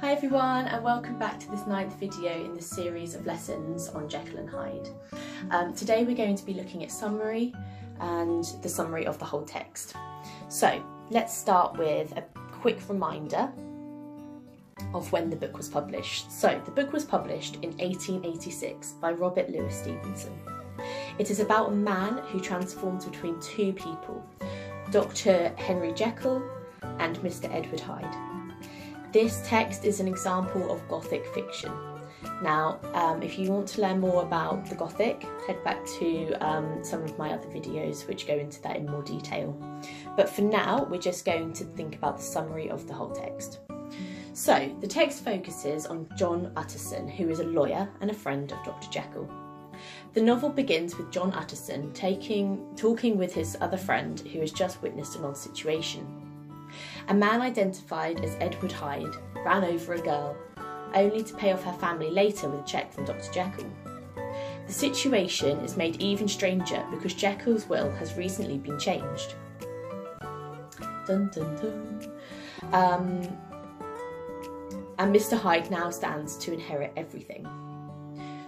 Hi everyone, and welcome back to this 9th video in the series of lessons on Jekyll and Hyde. Today we're going to be looking at summary and the summary of the whole text. So let's start with a quick reminder of when the book was published. So the book was published in 1886 by Robert Louis Stevenson. It is about a man who transforms between two people, Dr. Henry Jekyll and Mr. Edward Hyde. This text is an example of Gothic fiction. Now, if you want to learn more about the Gothic, head back to some of my other videos which go into that in more detail. But for now, we're just going to think about the summary of the whole text. So, the text focuses on John Utterson, who is a lawyer and a friend of Dr. Jekyll. The novel begins with John Utterson talking with his other friend who has just witnessed an odd situation. A man identified as Edward Hyde ran over a girl, only to pay off her family later with a cheque from Dr. Jekyll. The situation is made even stranger because Jekyll's will has recently been changed. Dun, dun, dun. And Mr. Hyde now stands to inherit everything.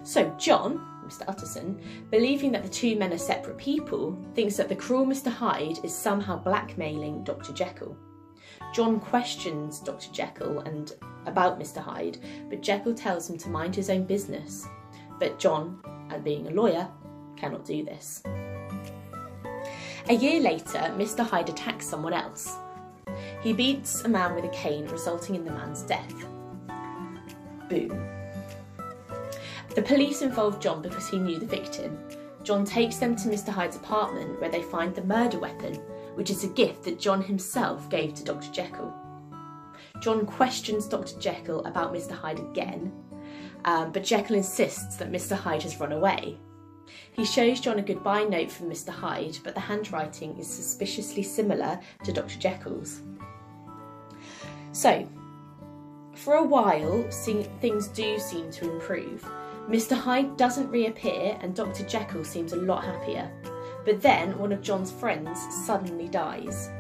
So John, Mr. Utterson, believing that the two men are separate people, thinks that the cruel Mr. Hyde is somehow blackmailing Dr. Jekyll. John questions Dr. Jekyll and about Mr. Hyde, but Jekyll tells him to mind his own business. But John, and being a lawyer, cannot do this. A year later, Mr. Hyde attacks someone else. He beats a man with a cane, resulting in the man's death. Boom. The police involve John because he knew the victim. John takes them to Mr. Hyde's apartment where they find the murder weapon, which is a gift that John himself gave to Dr. Jekyll. John questions Dr. Jekyll about Mr. Hyde again, but Jekyll insists that Mr. Hyde has run away. He shows John a goodbye note from Mr. Hyde, but the handwriting is suspiciously similar to Dr. Jekyll's. So, for a while, things do seem to improve. Mr. Hyde doesn't reappear and Dr. Jekyll seems a lot happier. But then one of John's friends suddenly dies.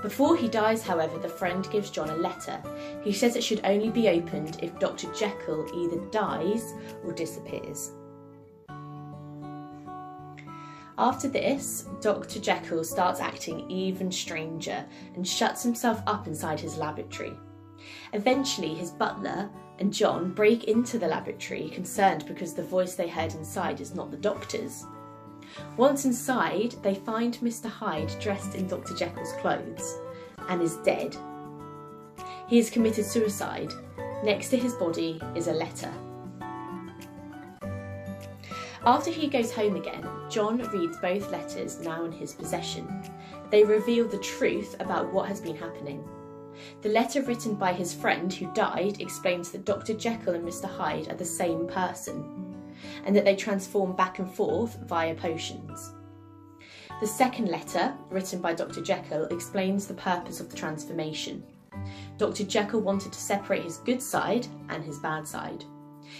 Before he dies, however, the friend gives John a letter. He says it should only be opened if Dr. Jekyll either dies or disappears. After this, Dr. Jekyll starts acting even stranger and shuts himself up inside his laboratory. Eventually, his butler and John break into the laboratory, concerned because the voice they heard inside is not the doctor's. Once inside, they find Mr. Hyde dressed in Dr. Jekyll's clothes and is dead. He has committed suicide. Next to his body is a letter. After he goes home again, John reads both letters now in his possession. They reveal the truth about what has been happening. The letter written by his friend who died explains that Dr. Jekyll and Mr. Hyde are the same person, and that they transform back and forth via potions. The second letter, written by Dr. Jekyll, explains the purpose of the transformation. Dr. Jekyll wanted to separate his good side and his bad side.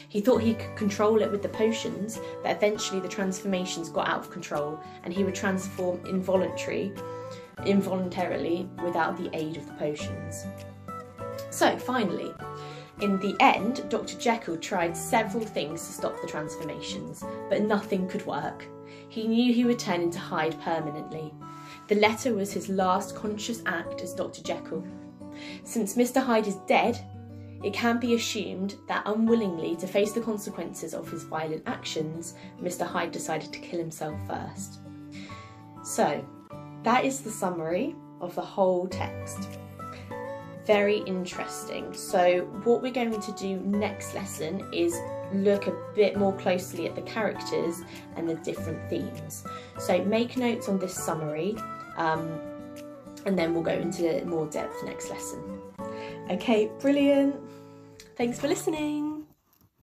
He thought he could control it with the potions, but eventually the transformations got out of control and he would transform involuntarily without the aid of the potions. So finally, in the end, Dr. Jekyll tried several things to stop the transformations, but nothing could work. He knew he would turn into Hyde permanently. The letter was his last conscious act as Dr. Jekyll. Since Mr. Hyde is dead, it can be assumed that unwillingly to face the consequences of his violent actions, Mr. Hyde decided to kill himself first. So, that is the summary of the whole text. Very interesting. So what we're going to do next lesson is look a bit more closely at the characters and the different themes. So make notes on this summary and then we'll go into more depth next lesson. Okay, brilliant. Thanks for listening.